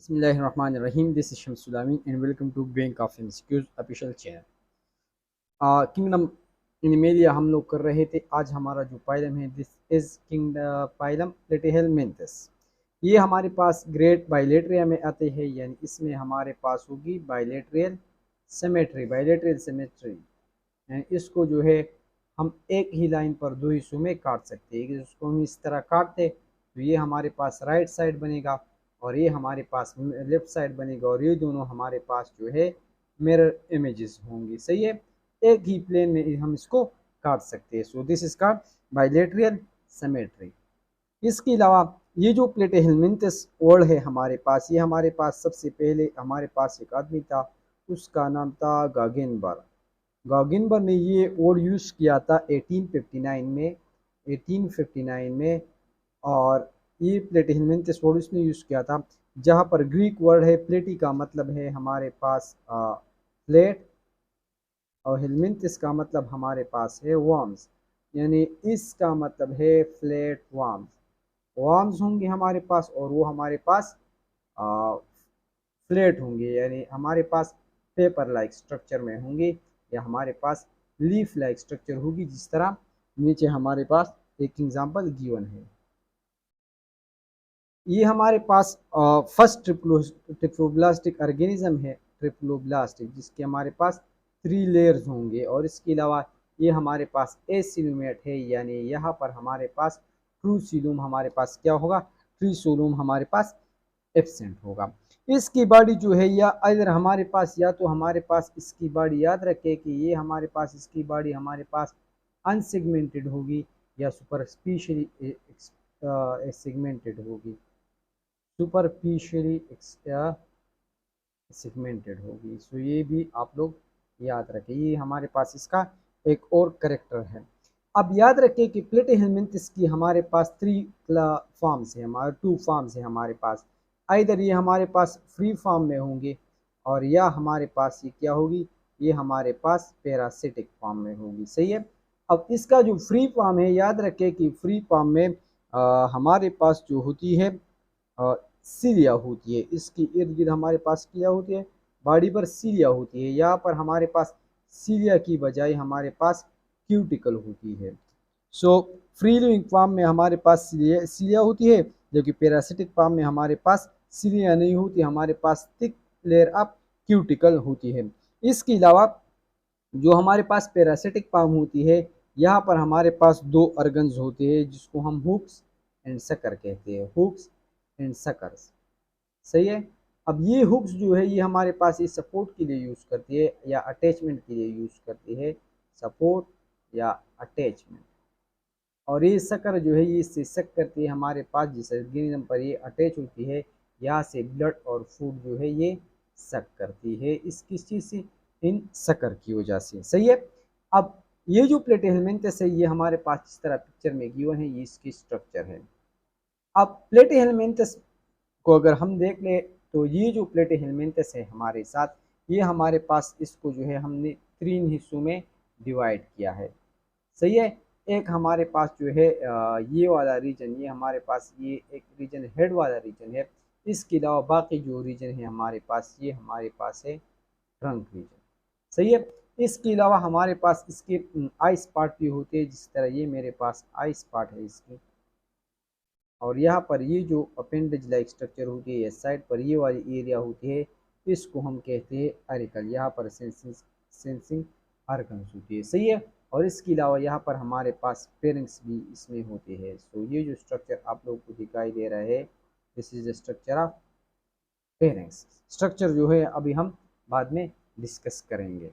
Bismillahirrahmanirrahim. This is Shamsulamin and welcome to Bank of MCQs official channel. Kingdom animalia हम लोग कर रहे थे। आज हमारा जो पाइलम है दिस इज किंगडम पाइलम प्लेटिहेलमिंथस। ये हमारे पास ग्रेट बाइलेटरिया में आते हैं, यानी इसमें हमारे पास होगी बाइलेटरियल सिमेट्री। इसको जो है हम एक ही लाइन पर दो हिस्सों में काट सकते हैं। इसको हम इस तरह काटते तो ये हमारे पास राइट साइड बनेगा और ये हमारे पास लेफ्ट साइड बनेगा, और ये दोनों हमारे पास जो है मिरर इमेजेस होंगी। सही है, एक ही प्लेन में हम इसको काट सकते हैं। So this is called bilateral symmetry. इसके अलावा ये जो प्लेटिहेलमिंथस वर्ड है हमारे पास, ये हमारे पास सबसे पहले हमारे पास एक आदमी था, उसका नाम था गॉगिनबर्ग ने ये वर्ड यूज़ किया था 1859 में। और ये प्लेटिहेलमिंथस वर्ड उसने यूज़ किया था जहाँ पर ग्रीक वर्ड है प्लेटी का मतलब है हमारे पास प्लेट, और हेलमिंथस का मतलब हमारे पास है वर्म्स, यानी इसका मतलब है फ्लैट वर्म्स होंगे हमारे पास, और वो हमारे पास फ्लैट होंगे, यानी हमारे पास पेपर लाइक स्ट्रक्चर में होंगे, या हमारे पास लीफ लाइक स्ट्रक्चर होगी, जिस तरह नीचे हमारे पास एक एग्जांपल गिवन है। ये हमारे पास फर्स्ट ट्रिप्लोब्लास्टिक ऑर्गेनिज्म है, जिसके हमारे पास 3 लेयर्स होंगे। और इसके अलावा ये हमारे पास एसिलुमेट है, यानी यहाँ पर हमारे पास ट्रूसिलुम हमारे पास क्या होगा, ट्रीसोलुम हमारे पास एब्सेंट होगा। इसकी बॉडी जो है या अगर हमारे पास, या तो हमारे पास इसकी बॉडी याद रखें कि ये हमारे पास इसकी बॉडी हमारे पास अनसेगमेंटेड होगी या सुपरफिशियली सेगमेंटेड होगी, सेगमेंटेड होगी। सो ये भी आप लोग याद रखें, ये हमारे पास इसका एक और करेक्टर है। अब याद रखें कि प्लेटिहेलमिंथस की हमारे पास 3 फॉर्म्स है, हमारे 2 फॉर्म्स है हमारे पास। इधर ये हमारे पास फ्री फॉर्म में होंगे, और या हमारे पास ये क्या होगी, ये हमारे पास पैरासिटिक फॉर्म में होगी। सही है। अब इसका जो फ्री फॉर्म है, याद रखें कि फ्री फॉर्म में हमारे पास जो होती है सीलिया होती है, इसकी इर्द गिर्द हमारे पास क्या होती है, बॉडी पर सीलिया होती है। यहाँ पर हमारे पास सीलिया की बजाय हमारे पास क्यूटिकल होती है। सो फ्री लिविंग फॉर्म में हमारे पास सीलिया होती है, जबकि पैरासिटिक फॉर्म में हमारे पास सीलिया नहीं होती, हमारे पास थिक लेयर ऑफ क्यूटिकल होती है। इसके अलावा जो हमारे पास पैरासिटिक फॉर्म होती है, यहाँ पर हमारे पास 2 ऑर्गन्स होते हैं, जिसको हम हुक्स एंड सकर कहते हैं, हुक्स एंड सकर्स। सही है। अब ये हुक्स जो है ये हमारे पास ये सपोर्ट के लिए यूज़ करती है या अटैचमेंट के लिए यूज़ करती है, सपोर्ट या अटैचमेंट। और ये सकर जो है ये इससे सक करती है हमारे पास, जिस ऑर्गेनिज्म पर ये अटैच होती है, यहाँ से ब्लड और फूड जो है ये सक करती है। इस किस चीज़ से, इन सकर की वजह से। सही है। अब ये जो प्लेटिहेलमिंथस है ये हमारे पास इस तरह पिक्चर में गिवन है, ये इसकी स्ट्रक्चर है। अब प्लेटिहेलमिंथस को अगर हम देख ले तो ये जो प्लेटिहेलमिंथस है हमारे साथ, ये हमारे पास इसको जो है हमने 3 हिस्सों में डिवाइड किया है। सही है। एक हमारे पास जो है ये वाला रीजन, ये हमारे पास ये एक रीजन हेड वाला रीजन है। इसके अलावा बाकी जो रीजन है हमारे पास, ये हमारे पास है ट्रंक रीजन। सही है। इसके अलावा हमारे पास इसके आइस पार्ट भी होते हैं, जिस तरह ये मेरे पास आइस पार्ट है इसकी, और यहाँ पर ये जो अपेंडेज लाइक स्ट्रक्चर होती है साइड पर ये वाली एरिया होती है, इसको हम कहते हैं अरिकल। यहाँ पर सेंसिंग ऑर्गन्स होती है। सही है। और इसके अलावा यहाँ पर हमारे पास फेरिंग्स भी इसमें होते हैं। सो ये जो स्ट्रक्चर आप लोगों को दिखाई दे रहा है, this is the structure of pharynx. Structure जो है अभी हम बाद में डिस्कस करेंगे।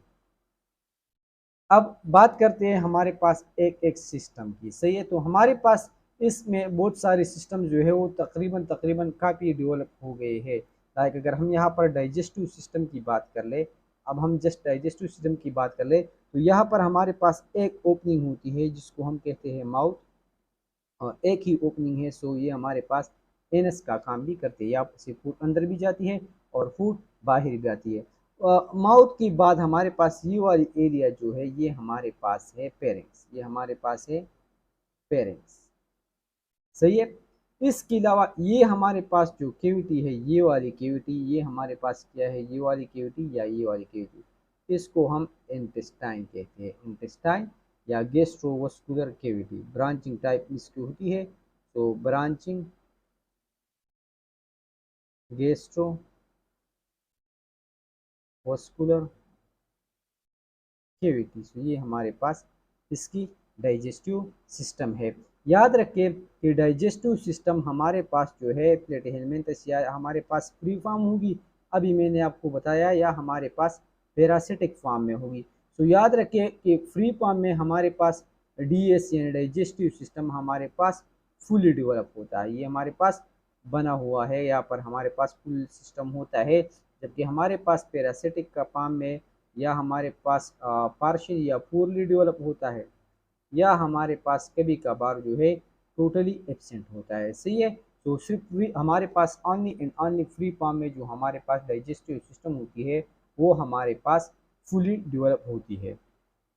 अब बात करते हैं हमारे पास एक एक सिस्टम की। सही है। तो हमारे पास इसमें बहुत सारे सिस्टम जो है वो तकरीबन काफ़ी डेवलप हो गए हैं। लाइक अगर हम यहाँ पर डाइजेस्टिव सिस्टम की बात कर ले, अब हम जस्ट डाइजेस्टिव सिस्टम की बात कर ले, तो यहाँ पर हमारे पास एक ओपनिंग होती है जिसको हम कहते हैं माउथ, और एक ही ओपनिंग है। सो ये हमारे पास एनस का काम भी करते हैं, यहाँ से फूड अंदर भी जाती है और फूड बाहर भी आती है। माउथ के बाद हमारे पास ये वाली एरिया जो है ये हमारे पास है फेरिंग्स, ये हमारे पास है फेरिंग्स। सही है। इसके अलावा ये हमारे पास जो केविटी है, ये वाली केविटी, ये हमारे पास क्या है, ये वाली केविटी या ये वाली केविटी, इसको हम इंटेस्टाइन कहते हैं, इंटेस्टाइन या गैस्ट्रोवास्कुलर केविटी। ब्रांचिंग टाइप इसकी होती है, तो ब्रांचिंग गैस्ट्रोवास्कुलर केविटी। तो ये हमारे पास इसकी डाइजेस्टिव सिस्टम है। याद रखें कि डाइजेस्टिव सिस्टम हमारे पास जो है प्लेटिहेलमिन्थस या हमारे पास फ्री फॉर्म होगी, अभी मैंने आपको बताया, या हमारे पास पैरासिटिक फॉर्म में होगी। तो याद रखें कि फ्री फॉर्म में हमारे पास डीएस यानी डाइजेस्टिव सिस्टम हमारे पास फुली डेवलप होता है, ये हमारे पास बना हुआ है, यहाँ पर हमारे पास फुल सिस्टम होता है। जबकि हमारे पास पैरासिटिक का फॉर्म में या हमारे पास पार्शियल या पूर्ली डेवलप होता है, या हमारे पास कभी कभार जो है टोटली एब्सेंट होता है। सही है। तो सिर्फ हमारे पास only and only free form में जो हमारे पास डाइजेस्टिव सिस्टम होती है वो हमारे पास फुली डेवलप होती है।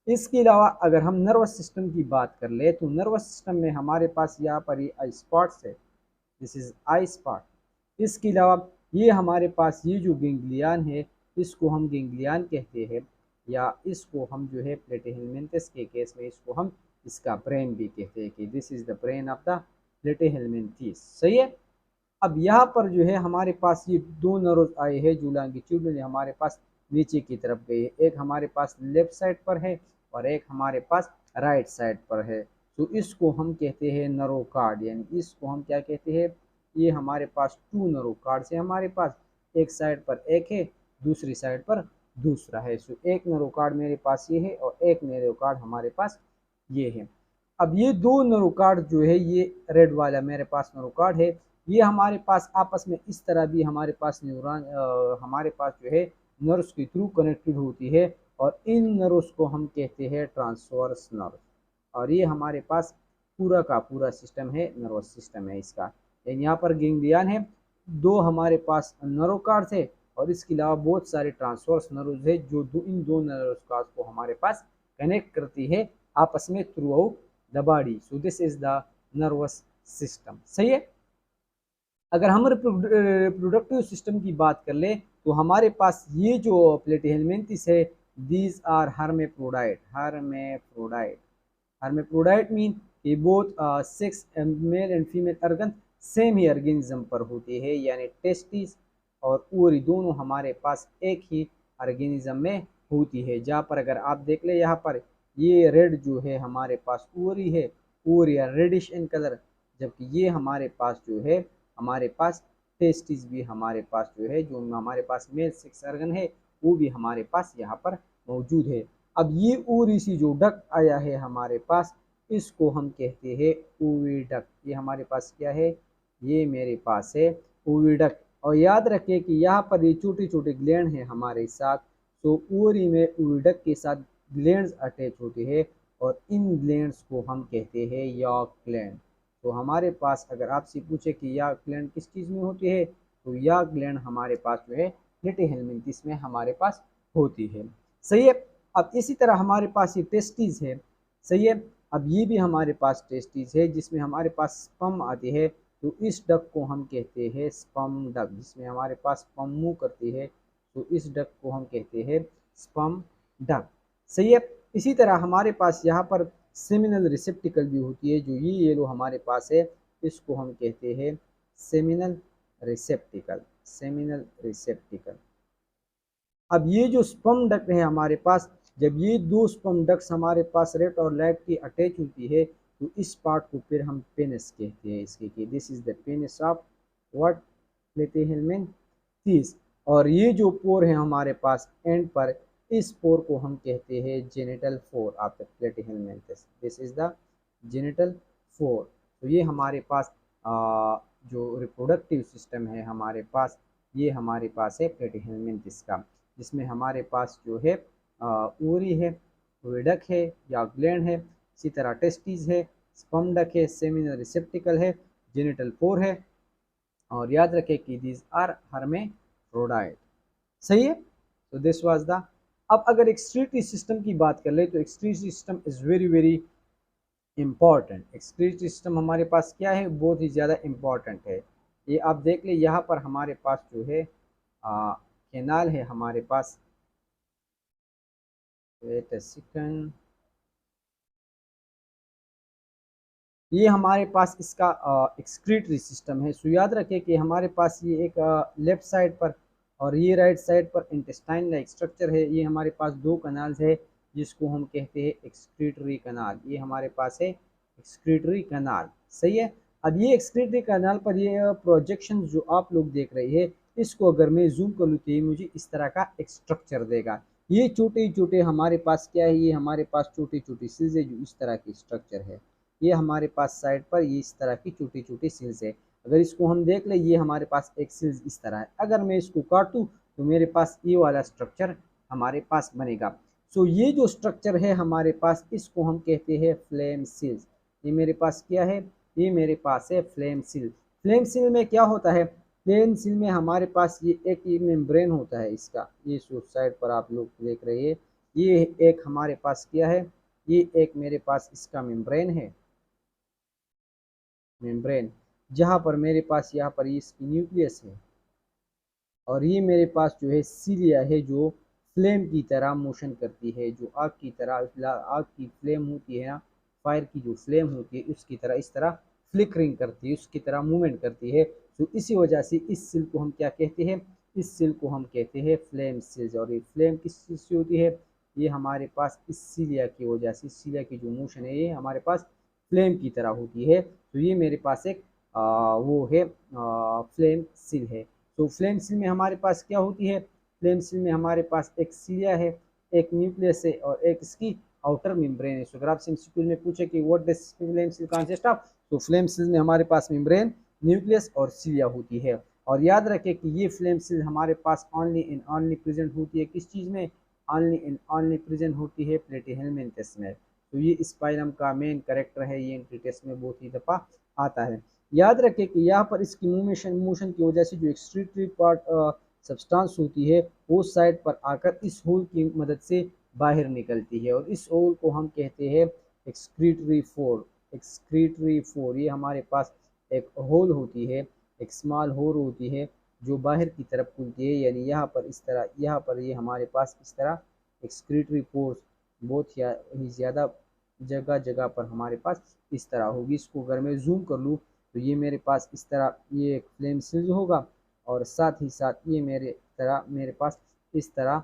इसके अलावा अगर हम नर्वस सिस्टम की बात कर ले तो नर्वस सिस्टम में हमारे पास यहाँ पर ये आई स्पॉट्स है, दिस इज आई स्पॉट। इसके अलावा ये हमारे पास ये जो गेंगलियान है इसको हम गेंगलियान कहते हैं, या इसको हम जो है प्लेटिहेलमिन्थस के केस में इसको हम इसका ब्रेन भी कहते हैं कि this is the brain of the platyhelminthes. सही है। अब यहाँ पर जो है हमारे पास ये दो नर्व आए हैं जो लॉन्गिट्यूडनली हमारे पास नीचे की तरफ गए, एक हमारे पास लेफ्ट साइड पर है और एक हमारे पास राइट साइड पर है। तो इसको हम कहते हैं नरोकार्ड, यानी इसको हम क्या कहते हैं, ये हमारे पास टू नरोकार्ड है, हमारे पास एक साइड पर एक है, दूसरी साइड पर दूसरा है। सो एक नरोकार्ड मेरे पास ये है और एक नरोकार्ड हमारे पास ये है। अब ये दो नरोकार्ड जो है, ये रेड वाला मेरे पास नरोकार्ड है, ये हमारे पास आपस में इस तरह भी हमारे पास न्यूरॉन हमारे पास जो है नर्व्स के थ्रू कनेक्टेड होती है, और इन नर्व्स को हम कहते हैं ट्रांसवर्स नर्व। और ये हमारे पास पूरा का पूरा सिस्टम है, नर्वस सिस्टम है इसका। यानी यहाँ पर गेंगलियान है, दो हमारे पास नर्वकार्ड्स है, और इसके अलावा बहुत सारे ट्रांसवर्स नर्व्स है जो इन दो नर्वकार्ड्स को हमारे पास कनेक्ट करती है आपस में through out the body. So this is the nervous system. सही है। अगर हम रिप्रोडक्टिव सिस्टम की बात कर ले तो हमारे पास ये जो प्लेटिहेलमिन्थस है, these are hermaphrodite. Hermaphrodite, hermaphrodite mean कि both sex male and female organ same ही ऑर्गेनिज्म पर होते हैं, यानी टेस्टिस और ओवरी दोनों हमारे पास एक ही ऑर्गेनिज्म में होती है। जहाँ पर अगर आप देख ले, यहाँ पर ये रेड जो है हमारे पास ओवरी है, ओवरी रेडिश इन कलर, जबकि ये हमारे पास जो है हमारे पास टेस्टिस भी हमारे पास जो है, जो हमारे पास मेल सेक्स ऑर्गन है वो भी हमारे पास यहाँ पर मौजूद है। अब ये ओवरी सी जो डक आया है हमारे पास, इसको हम कहते हैं ओविडक्ट। ये हमारे पास क्या है, ये मेरे पास है ओविडक्ट। और याद रखें कि यहाँ पर ये छोटे छोटे ग्लैंड हैं हमारे साथ, तो ओवरी में ओविडक्ट के साथ ग्लैंड्स अटैच होते हैं, और इन ग्लैंड्स को हम कहते हैं यॉर्क ग्लैंड। तो हमारे पास अगर आपसे पूछे कि यॉर्क ग्लैंड किस चीज़ में होती है, तो यॉर्क ग्लैंड हमारे पास जो है प्लेटिहेलमिन्थस में हमारे पास होती है। सही है। अब इसी तरह हमारे पास ये टेस्टिस है। सही है। अब ये भी हमारे पास टेस्टिस है जिसमें हमारे पास स्पर्म आती है, तो इस डक को हम कहते हैं स्पर्म डक, जिसमें हमारे पास स्पर्म मूव करती है, तो इस डक को हम कहते हैं स्पर्म डक। सही है। इसी तरह हमारे पास यहाँ पर सेमिनल रिसेप्टिकल भी होती है, जो ये येलो हमारे पास है, इसको हम कहते हैं सेमिनल रिसेप्टिकल, सेमिनल रिसेप्टिकल। अब ये जो स्पर्म डक्ट है हमारे पास, जब ये दो स्पर्म डक्ट्स हमारे पास लेफ्ट और राइट की अटैच होती है, तो इस पार्ट को फिर हम पेनिस कहते हैं इसके, कि this is the penis of what, platyhelminthes. और ये जो पोर है हमारे पास एंड पर, इस पोर को हम कहते हैं genital pore of the platyhelminthes, this is the genital pore. तो ये हमारे पास जो रिप्रोडक्टिव सिस्टम है हमारे पास, ये हमारे पास है प्लेटिहेलमिन्थस का, जिसमें हमारे पास जो है ओवरी है, ओविडक है या ग्लैंड है, इसी तरह टेस्टिस है, स्पर्म डक है, सेमिनल रिसेप्टिकल है, जेनिटल पोर है, और याद रखें कि दीज आर हर्मेफ्रोडाइट। सही है। तो दिस वाज द। अब अगर एक्सक्रीटरी सिस्टम की बात कर ले तो excretory system is very very important excretory system हमारे पास क्या है, बहुत ही ज़्यादा इम्पॉर्टेंट है। ये आप देख ले, यहाँ पर हमारे पास जो है कैनाल है हमारे पास। वेट अ सेकंड, ये हमारे पास इसका एक्सक्रीटरी सिस्टम है। सो याद रखें कि हमारे पास ये एक लेफ्ट साइड पर और ये राइट साइड पर इंटेस्टाइन लाइक स्ट्रक्चर है। ये हमारे पास दो कनाल्स है जिसको हम कहते हैं एक्सक्रीटरी कनाल। ये हमारे पास है एक्सक्रीटरी कनाल, सही है। अब ये एक्सक्रीटरी कनाल पर ये प्रोजेक्शन जो आप लोग देख रहे हैं, इसको अगर मैं जूम कर लूँ तो ये मुझे इस तरह का एक स्ट्रक्चर देगा। ये छोटे छोटे हमारे पास क्या है, ये हमारे पास छोटी छोटी चीज़ें जो इस तरह की स्ट्रक्चर है। ये हमारे पास साइड पर ये इस तरह की छोटी छोटी सिल्स है। अगर इसको हम देख ले, ये हमारे पास एक सिल्स इस तरह है। अगर मैं इसको काटूँ तो मेरे पास ये वाला स्ट्रक्चर हमारे पास बनेगा। सो ये जो स्ट्रक्चर है हमारे पास, इसको हम कहते हैं फ्लेम सिल्स। ये मेरे पास क्या है, ये मेरे पास है फ्लेम सिल। फ्लेम सिल में क्या होता है, फ्लेम सिल में हमारे पास ये एक ये मेम्ब्रेन होता है इसका। ये साइड पर आप लोग देख रहे हैं, ये एक हमारे पास क्या है, ये एक मेरे पास इसका मेम्ब्रेन है। मेम्ब्रेन जहाँ पर मेरे पास यहाँ पर इसकी न्यूक्लियस है, और ये मेरे पास जो है सीलिया है जो फ्लेम की तरह मोशन करती है, जो आग की तरह, आग की फ्लेम होती है ना, फायर की जो फ्लेम होती है उसकी तरह इस तरह फ्लिकरिंग करती है, उसकी तरह मूवमेंट करती है। तो इसी वजह से इस सिल को हम क्या कहते हैं, इस सिल को हम कहते हैं फ्लेम सिल्स। और ये फ्लेम किस चीज़ से होती है, ये हमारे पास इस सीलिया की वजह से, सीलिया की जो मोशन है ये हमारे पास फ्लेम की तरह होती है। तो ये मेरे पास एक वो है फ्लेम सिल है। तो फ्लेम सेल में हमारे पास क्या होती है, फ्लेम सेल में हमारे पास एक सीलिया है, एक न्यूक्लियस है और एक इसकी आउटर मेम्ब्रेन है। सो अगर आपसे स्कूल में पूछे कि what does flame cell consist of, तो फ्लेम सेल में हमारे पास मेम्ब्रेन, न्यूक्लियस और सीलिया होती है। और याद रखें कि ये फ्लेम सेल हमारे पास ओनली इन ओनली प्रेजेंट होती है किस चीज़ में, ओनली इन ओनली प्रेजेंट होती है प्लेटिहेलमिन्थस में। तो ये स्पाइलम का मेन कैरेक्टर है, ये एंट्री टेस्ट में बहुत ही दफ़ा आता है। याद रखें कि यहाँ पर इसकी मोशन की वजह से जो एक्सक्रीटरी पार्ट सब्सटेंस होती है वो साइड पर आकर इस होल की मदद से बाहर निकलती है, और इस होल को हम कहते हैं एक्सक्रीटरी फोर। एक्सक्रीटरी फोर ये हमारे पास एक होल होती है, एक स्मॉल होल होती है जो बाहर की तरफ खुलती है। यानी यहाँ पर इस तरह, यहाँ पर ये हमारे पास इस तरह एक्सक्रीटरी पोर्स बहुत ही ज़्यादा जगह जगह पर हमारे पास इस तरह होगी। इसको अगर मैं जूम कर लूँ तो ये मेरे पास इस तरह ये एक फ्लेम सिल्ज होगा, और साथ ही साथ ये मेरे पास इस तरह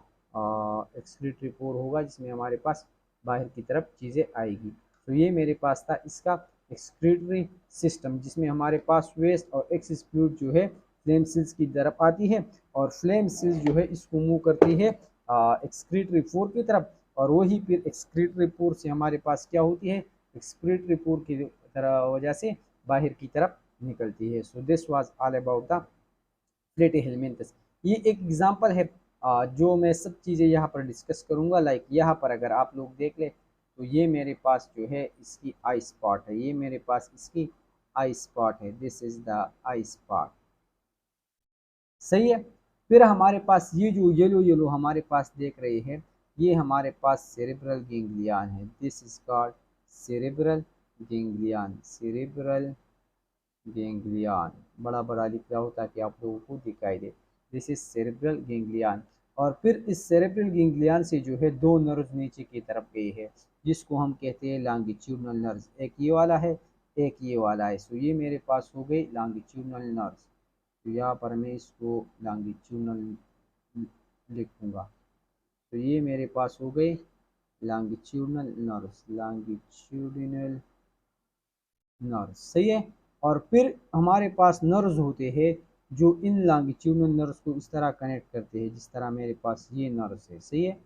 एक्सक्रीटरी पोर होगा जिसमें हमारे पास बाहर की तरफ चीज़ें आएगी। तो ये मेरे पास था इसका एक्सक्रीटरी सिस्टम, जिसमें हमारे पास वेस्ट और एक्सिस फ्लूइड जो है फ्लेम सिल्स की तरफ आती है, और फ्लेम सिल्स जो है इसको मूव करती है एक्सक्रीटरी पोर की तरफ, और वही फिर एक्सक्रीटरी पोर से हमारे पास क्या होती है, एक्सक्रीटरी पोर की तरह वजह से बाहर की तरफ निकलती है। So this was all about the platyhelminthes. ये एक एग्जांपल है जो मैं सब चीज़ें यहाँ पर डिस्कस करूँगा। लाइक यहाँ पर अगर आप लोग देख ले तो ये मेरे पास जो है इसकी आई स्पॉट है, ये मेरे पास इसकी आई स्पॉट है, this is the I spot, सही है। फिर हमारे पास ये जो येलो येलो हमारे पास देख रहे हैं, ये हमारे पास सेरेब्रल गेंग्लियन है, this is called cerebral ganglion. Cerebral ganglion बड़ा बड़ा लिख रहा हो ताकि आप लोगों को दिखाई दे, दिस इज सेरेब्रल गेंग्लियन। और फिर इस सेरेब्रल गेंग्लियन से जो है दो नर्व नीचे की तरफ गए हैं जिसको हम कहते हैं लॉन्गिट्यूडनल नर्व्स। एक ये वाला है, एक ये वाला है। सो ये मेरे पास हो गई लॉन्गिट्यूडनल नर्व्स। तो यहाँ पर मैं इसको लॉन्गिट्यूडनल लिखूँगा। तो ये मेरे पास हो गई लॉन्गिट्यूडनल नर्व्स, लॉन्गिट्यूडनल नर्व्स, सही है। और फिर हमारे पास नर्व्स होते हैं जो इन लॉन्गिट्यूडनल नर्व्स को इस तरह कनेक्ट करते हैं, जिस तरह मेरे पास ये नर्व्स है, सही है।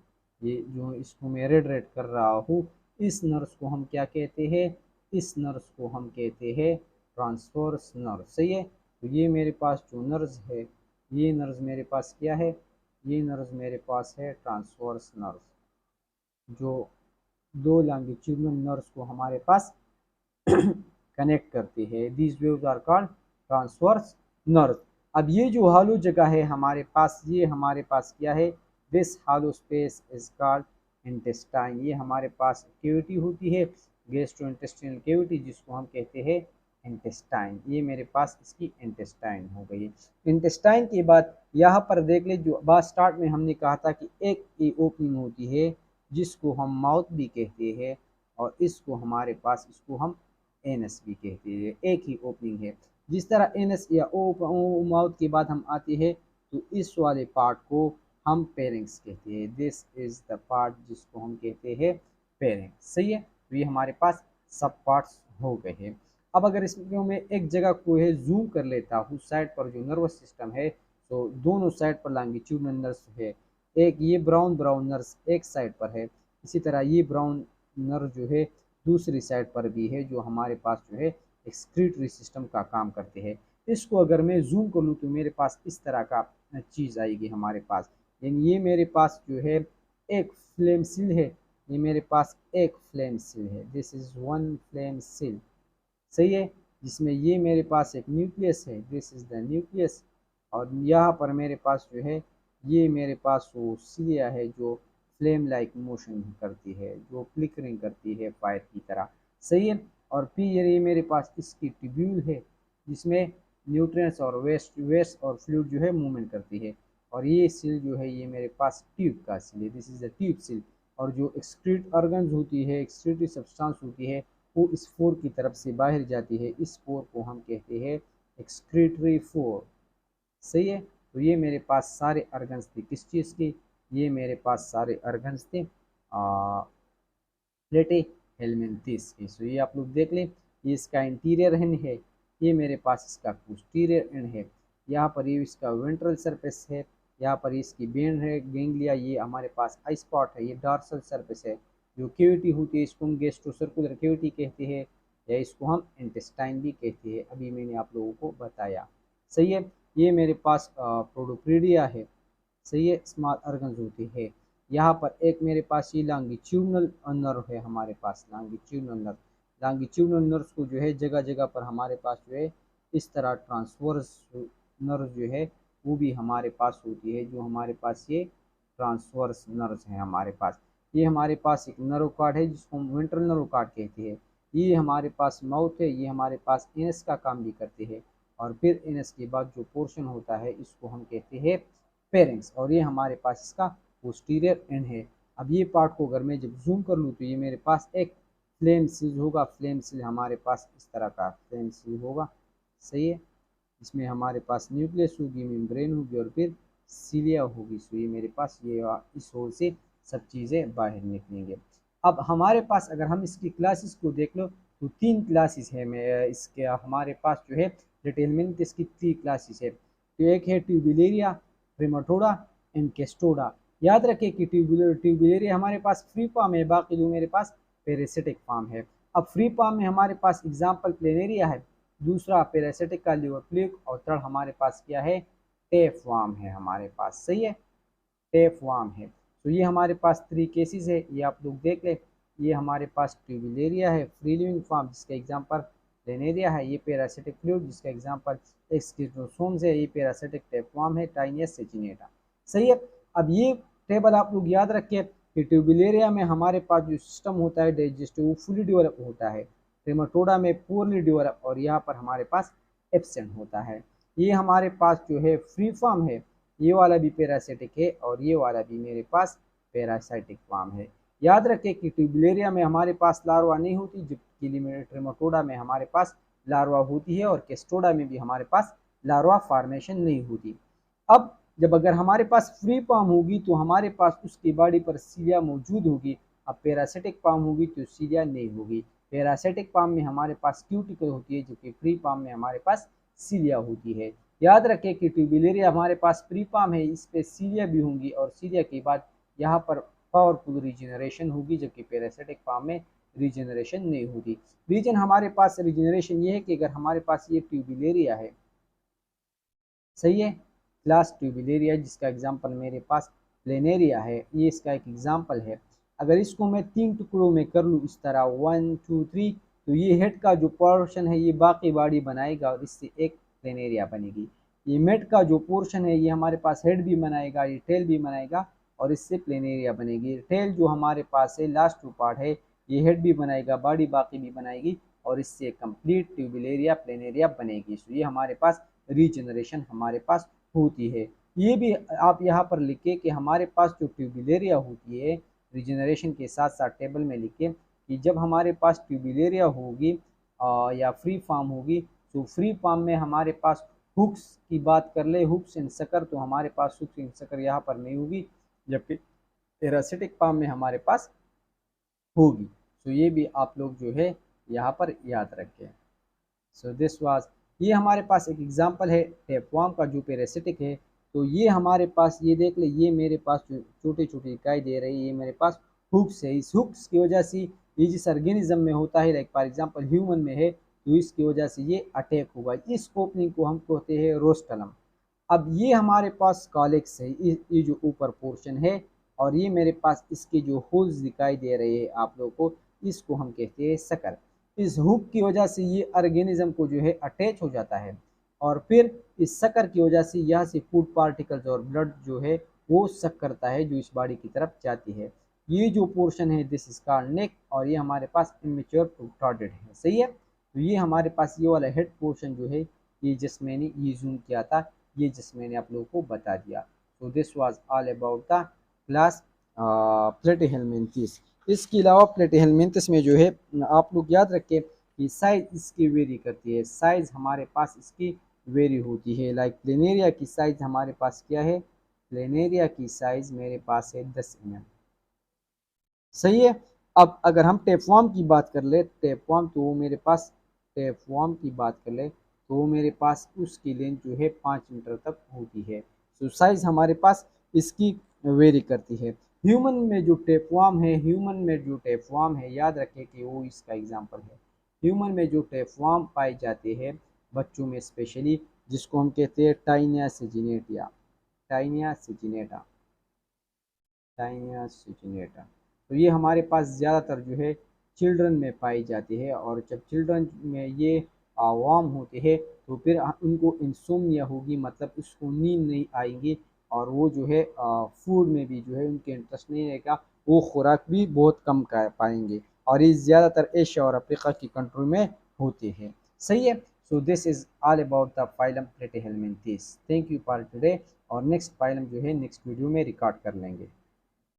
ये जो इसको मैं रेड रेड कर रहा हूँ, इस नर्व्स को हम क्या कहते हैं, इस नर्व्स को हम कहते हैं ट्रांसवर्स नर्व, सही है। तो ये मेरे पास जो नर्व्स है, ये नर्व्स मेरे पास क्या है, ये नर्व्स मेरे पास है ट्रांसवर्स नर्व्स, जो दो लॉन्गिट्यूडनल नर्व्स को हमारे पास कनेक्ट करते हैं। These waves are called transverse nerve. अब ये जो हॉलो जगह है हमारे पास, ये हमारे पास क्या है, this hollow space is called intestine. ये हमारे पास कैविटी होती है, गैस्ट्रोइंटेस्टाइनल कैविटी जिसको हम कहते हैं इंटेस्टाइन। ये मेरे पास इसकी इंटेस्टाइन हो गई। इंटेस्टाइन के बाद यहाँ पर देख ले, जो बात स्टार्ट में हमने कहा था कि एक ये ओपनिंग होती है जिसको हम माउथ भी कहते हैं, और इसको हमारे पास इसको हम एनस भी कहते हैं, एक ही ओपनिंग है। जिस तरह एनस या ओ माउथ के बाद हम आते हैं तो इस वाले पार्ट को हम पेरिंग्स कहते हैं। दिस इज द पार्ट जिसको हम कहते हैं पेरिंग्स। सही है, तो ये हमारे पास सब पार्ट्स हो गए हैं। अब अगर इसमें मैं एक जगह को है जूम कर लेता हूँ, साइड पर जो नर्वस सिस्टम है, तो दोनों साइड पर लॉन्गिट्यूडनल नर्व्स है। एक ये ब्राउन नर्व्स एक साइड पर है, इसी तरह ये ब्राउन नर्व जो है दूसरी साइड पर भी है, जो हमारे पास जो है एक्सक्रीटरी सिस्टम का काम करते हैं। इसको अगर मैं जूम कर लूँ तो मेरे पास इस तरह का चीज़ आएगी हमारे पास। यानी ये मेरे पास जो है एक फ्लेम सिल है, ये मेरे पास एक फ्लेम सिल है, दिस इज़ वन फ्लेम सिल। सही है, जिसमें ये मेरे पास एक न्यूक्लियस है, दिस इज़ द न्यूक्लियस। और यहाँ पर मेरे पास जो है ये मेरे पास वो सिलिया है जो फ्लेम लाइक मोशन करती है, जो फ्लिकरिंग करती है फायर की तरह। सही है, और फिर ये मेरे पास इसकी ट्यूब्यूल है जिसमें न्यूट्रिएंट्स और वेस्ट और फ्लूइड जो है मूवमेंट करती है। और ये सिल जो है ये मेरे पास ट्यूब का सिल है, दिस इज़ द ट्यूब सिल। और जो एक्सक्रीट ऑर्गन्स होती है, एक्सक्रीटरी सब्सटेंस होती है, वो इस फोर की तरफ से बाहर जाती है। इस फोर को हम कहते हैं एक्सक्रीटरी फोर। सही है, तो ये मेरे पास सारे ऑर्गन्स थे किस चीज़ के, ये मेरे पास सारे ऑर्गन्स थे प्लेटे हेलमिंथिस की। सो ये आप लोग देख लें, ये इसका इंटीरियर एंड है, ये मेरे पास इसका पोस्टीरियर एंड है। यहाँ पर ये इसका वेंट्रल सरफेस है, यहाँ पर इसकी बेन है गेंगलिया, ये हमारे पास आई स्पॉट है, ये डॉर्सल सरफेस है। जो कैविटी होती है इसको हम गैस्ट्रोसर्कुलर कैविटी कहते हैं, या इसको हम इंटेस्टाइन भी कहते हैं, अभी मैंने आप लोगों को बताया। सही है, ये मेरे पास प्रोडोप्रीडिया है। सही है, स्मॉल ऑर्गन्स होते हैं। यहाँ पर एक मेरे पास ये लॉन्गिट्यूडनल नर्व है, हमारे पास लॉन्गिट्यूडनल नर्व्स को जो है जगह जगह पर हमारे पास जो है इस तरह ट्रांसवर्स नर्व जो है वो भी हमारे पास होती है, जो हमारे पास ये ट्रांसवर्स नर्व्स हैं हमारे पास। ये हमारे पास एक नर्व कार्ड है जिसको हम वेंट्रल नर्व कार्ड कहते हैं। ये हमारे पास माउथ है, ये हमारे पास एनस का काम भी करते हैं। और फिर एनस के बाद जो पोर्शन होता है इसको हम कहते हैं पेरिंग्स, और ये हमारे पास इसका पोस्टीरियर एंड है। अब ये पार्ट को अगर मैं जब जूम कर लूँ तो ये मेरे पास एक फ्लेम सिल होगा, फ्लेम सिल हमारे पास इस तरह का फ्लेम सिल होगा। सही है, इसमें हमारे पास न्यूक्लियस होगी, मेम्ब्रेन होगी, और फिर सीलिया होगी। सो ये मेरे पास ये इस होल से सब चीज़ें बाहर निकलेंगे। अब हमारे पास अगर हम इसकी क्लासेस को देख लो तो 3 क्लासेस है, मैं इसके हमारे पास जो है डिटेलमेंट इसकी 3 क्लासेस है। तो एक है ट्यूबुलेरिया, ट्रेमाटोडा एंड केस्टोडा। याद रखें कि ट्यूबुलेरिया हमारे पास फ्री फॉर्म है, बाकी जो मेरे पास पैरासिटिक फॉर्म है। अब फ्री फॉर्म में हमारे पास एग्जाम्पल प्लेनेरिया है, दूसरा पैरासिटिक का लिवर फ्लूक, और थर्ड हमारे पास क्या है टेप फॉर्म है हमारे पास। सही है, टेप फॉर्म है। तो ये हमारे पास 3 केसेस है, ये आप लोग देख लें। ये हमारे पास ट्यूबुलेरिया है फ्री लिविंग फॉर्म जिसका एग्जाम्पल प्लेनेरिया है, ये पैरासिटिक फ्लूइड जिसका एग्जाम्पल एक्सक्रीटोसोम्स है, ये पैरासिटिक टेप फॉर्म है टाइनियस सेचिनेटा। सही है, अब ये टेबल आप लोग याद रखें कि ट्यूबुलेरिया में हमारे पास जो सिस्टम होता है डाइजेस्टिव वो फुली डेवलप होता है, ट्रेमाटोडा में पूर्ली डेवलप, और यहाँ पर हमारे पास एब्सेंट होता है। ये हमारे पास जो है फ्री फॉर्म है, ये वाला भी पैरासिटिक है, और ये वाला भी मेरे पास पैरासाइटिक फॉर्म है। याद रखें कि ट्यूबुलेरिया में हमारे पास लार्वा नहीं होती, जबकि ट्रेमाटोडा में हमारे पास लार्वा होती है, और केस्टोडा में भी हमारे पास लार्वा फॉर्मेशन नहीं होती। अब जब अगर हमारे पास फ्री फॉर्म होगी तो हमारे पास उसकी बॉडी पर सीलिया मौजूद होगी, अब पैरासिटिक फॉर्म होगी तो सीलिया नहीं होगी। पैरासिटिक फॉर्म में हमारे पास क्यूटिकल होती है, जबकि फ्री फॉर्म में हमारे पास सीलिया होती है। याद रखें कि ट्यूबुलेरिया हमारे पास प्री फॉर्म है, इस पे सीलिया भी होंगी, और सीलिया के बाद यहाँ पर पावरफुल रीजनरेशन होगी, जबकि पैरासिटिक फॉर्म में रीजनरेशन नहीं होगी। रीजन हमारे पास रीजनरेशन ये है कि अगर हमारे पास ये ट्यूबुलेरिया है, सही है, क्लास ट्यूबुलेरिया जिसका एग्जाम्पल मेरे पास प्लेनेरिया है, ये इसका एक एग्जाम्पल है। अगर इसको मैं 3 टुकड़ों में कर लूँ इस तरह 1 2 3, तो ये हेड का जो पोर्शन है ये बाकी बॉडी बनाएगा, और इससे एक प्लेनेरिया बनेगी। ये मेड का जो पोर्शन है ये हमारे पास हेड भी बनाएगा, ये टेल भी बनाएगा, और इससे प्लेनेरिया बनेगी। टेल जो हमारे पास है लास्ट 2 पार्ट है, ये हेड भी बनाएगा, बॉडी बाकी भी बनाएगी और इससे कंप्लीट ट्यूबुलेरिया प्लेनेरिया बनेगी। तो ये हमारे पास रीजनरेशन हमारे पास होती है। ये भी आप यहाँ पर लिखे कि हमारे पास जो ट्यूबुलेरिया होती है, रीजनरेशन के साथ साथ टेबल में लिखे कि जब हमारे पास ट्यूबुलेरिया होगी या फ्री फॉर्म होगी, तो फ्री फॉर्म में हमारे पास हुक्स की बात कर ले, हुक्स एंड सकर, तो हमारे पास हुक्स एंड सकर यहाँ पर नहीं होगी, जबकि पैरासिटिक फॉर्म में हमारे पास होगी। तो ये भी आप लोग जो है यहाँ पर याद रखें। सो दिस वाज, ये हमारे पास एक एग्जांपल है टेपवर्म का जो पैरासिटिक है। तो ये हमारे पास, ये देख ले, ये मेरे पास जो छोटी छोटी इकाई दे रही है, ये मेरे पास हुक्स है। इस हुक्स की वजह से ये जिस ऑर्गेनिज्म में होता है, लाइक फॉर एग्जांपल ह्यूमन में है, तो इसकी वजह से ये अटैक होगा। इस ओपनिंग को हम कहते हैं रोस्टलम। अब ये हमारे पास कॉलेक्स है, ये जो ऊपर पोर्शन है, और ये मेरे पास इसके जो होल्स दिखाई दे रहे हैं आप लोगों को, इसको हम कहते हैं सकर। इस हुक की वजह से ये ऑर्गेनिज्म को जो है अटैच हो जाता है, और फिर इस सकर की वजह से यहाँ से फूड पार्टिकल्स और ब्लड जो है वो सक करता है, जो इस बॉडी की तरफ जाती है। ये जो पोर्शन है दिस इज कॉल्ड नेक, और ये हमारे पास इमेच्योर प्रोट्रूडेड है। सही है। तो ये हमारे पास ये वाला हेड पोर्शन जो है, ये जिस मैंने ये जूम किया था, ये जिस मैंने आप लोगों को बता दिया। तो this was all about the class platyhelminthes. इसके अलावा प्लेटिहेलमिन्थस में जो है आप लोग याद रखें कि साइज इसकी वेरी करती है, साइज हमारे पास इसकी वेरी होती है। लाइक प्लेनेरिया की साइज हमारे पास क्या है, प्लेनेरिया की साइज मेरे पास है 10 mm। सही है। अब अगर हम टेपवर्म की बात कर ले, टेपवर्म तो वो मेरे पास, टेपवर्म की बात कर ले तो वो मेरे पास उसकी लेंथ जो है 5 मीटर तक होती है। तो साइज हमारे पास इसकी वेरी करती है। ह्यूमन में जो टेपवर्म है, ह्यूमन में जो टेपवर्म है, याद रखें कि वो इसका एग्जांपल है। ह्यूमन में जो टेपवर्म पाए जाते हैं बच्चों में स्पेशली, जिसको हम कहते हैं टाइनिया सिजिनेटा, टाइनिया सिजिनेटा, टाइनिया सिजिनेटा। तो ये हमारे पास ज़्यादातर जो है चिल्ड्रन में पाई जाती है, और जब चिल्ड्रन में ये वार्म होते हैं तो फिर उनको इंसोम्निया होगी, मतलब उसको नींद नहीं आएगी, और वो जो है फूड में भी जो है उनके इंटरेस्ट नहीं रहेगा, वो खुराक भी बहुत कम कर पाएंगे, और ये ज़्यादातर एशिया और अफ्रीका की कंट्री में होते हैं। सही है। So this is all about the phylum platyhelminthes. Thank you for today, और नेक्स्ट फाइलम जो है नेक्स्ट वीडियो में रिकॉर्ड कर लेंगे।